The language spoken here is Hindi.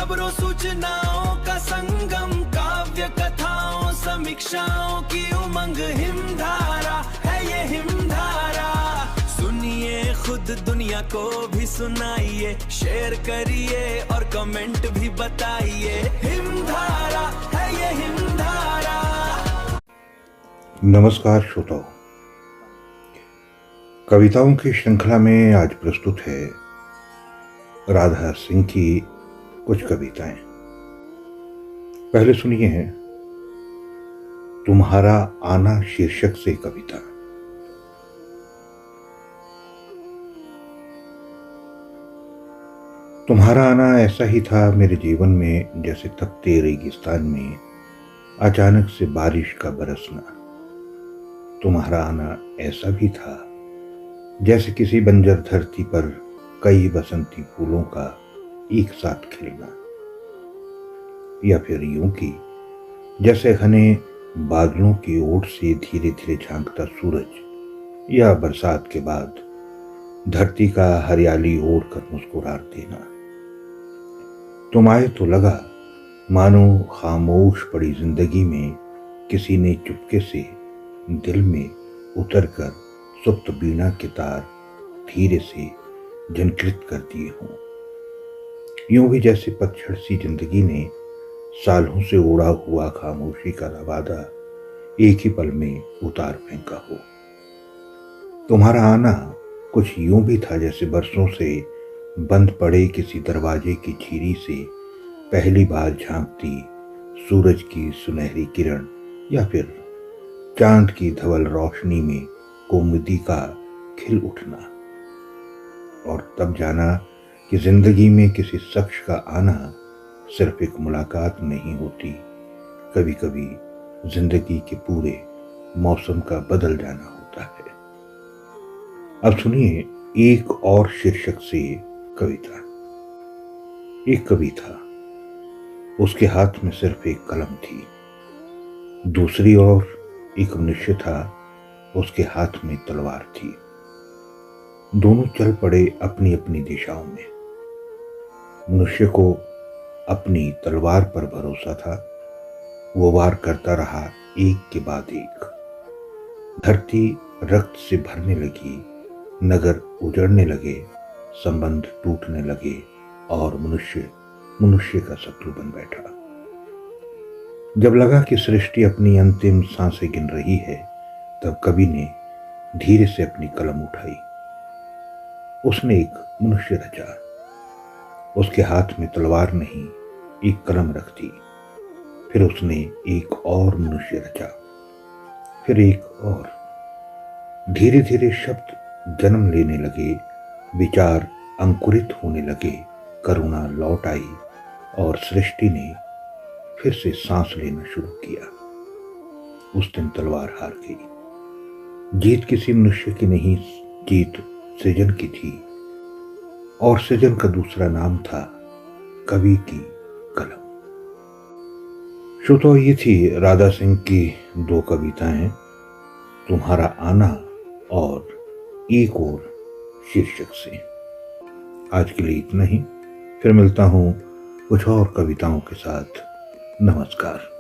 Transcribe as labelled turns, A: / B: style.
A: खबरों सूचनाओं का संगम, काव्य कथाओं समीक्षाओं की उमंग, हिमधारा है ये हिमधारा। सुनिए खुद दुनिया को भी सुनाइए, शेयर करिए और कमेंट भी बताइए। हिमधारा है ये हिमधारा।
B: नमस्कार श्रोताओ, कविताओं की श्रृंखला में आज प्रस्तुत है राधा सिंह की कुछ कविताएं। पहले सुनिए तुम्हारा आना शीर्षक से कविता। तुम्हारा आना ऐसा ही था मेरे जीवन में जैसे तपते रेगिस्तान में अचानक से बारिश का बरसना। तुम्हारा आना ऐसा भी था जैसे किसी बंजर धरती पर कई बसंती फूलों का एक साथ खिलना, या फिर यूं कि जैसे घने बादलों की ओट से धीरे धीरे झांकता सूरज, या बरसात के बाद धरती का हरियाली ओढ़ कर मुस्कुरा देना। तुम आए तो लगा मानो खामोश पड़ी जिंदगी में किसी ने चुपके से दिल में उतरकर सुप्त बीना के तार धीरे से झनकृत कर दिए हों। यूं भी जैसे पतझड़ सी जिंदगी ने सालों से ओढ़ा हुआ खामोशी का रवादा एक ही पल में उतार फेंका हो। तुम्हारा आना कुछ यूं भी था जैसे बरसों से बंद पड़े किसी दरवाजे की झीरी से पहली बार झांकती सूरज की सुनहरी किरण, या फिर चांद की धवल रोशनी में कोमदी का खिल उठना। और तब जाना कि जिंदगी में किसी शख्स का आना सिर्फ एक मुलाकात नहीं होती, कभी कभी जिंदगी के पूरे मौसम का बदल जाना होता है। अब सुनिए एक और शीर्षक से कविता। एक कवि था, उसके हाथ में सिर्फ एक कलम थी। दूसरी ओर एक मनुष्य था, उसके हाथ में तलवार थी। दोनों चल पड़े अपनी अपनी दिशाओं में। मनुष्य को अपनी तलवार पर भरोसा था, वो वार करता रहा एक के बाद एक। धरती रक्त से भरने लगी, नगर उजड़ने लगे, संबंध टूटने लगे और मनुष्य का शत्रु बन बैठा। जब लगा कि सृष्टि अपनी अंतिम सांसें गिन रही है, तब कवि ने धीरे से अपनी कलम उठाई। उसने एक मनुष्य रचा। उसके हाथ में तलवार नहीं, एक कलम रख दी। फिर उसने एक और मनुष्य रचा, फिर एक और। धीरे धीरे शब्द जन्म लेने लगे, विचार अंकुरित होने लगे, करुणा लौट आई और सृष्टि ने फिर से सांस लेना शुरू किया। उस दिन तलवार हार गई। जीत किसी मनुष्य की नहीं, जीत सृजन की थी, और सृजन का दूसरा नाम था कवि की कलम। श्रोताओ, ये थी राधा सिंह की दो कविताएं, तुम्हारा आना और एक और शीर्षक से। आज के लिए इतना ही, फिर मिलता हूं कुछ और कविताओं के साथ। नमस्कार।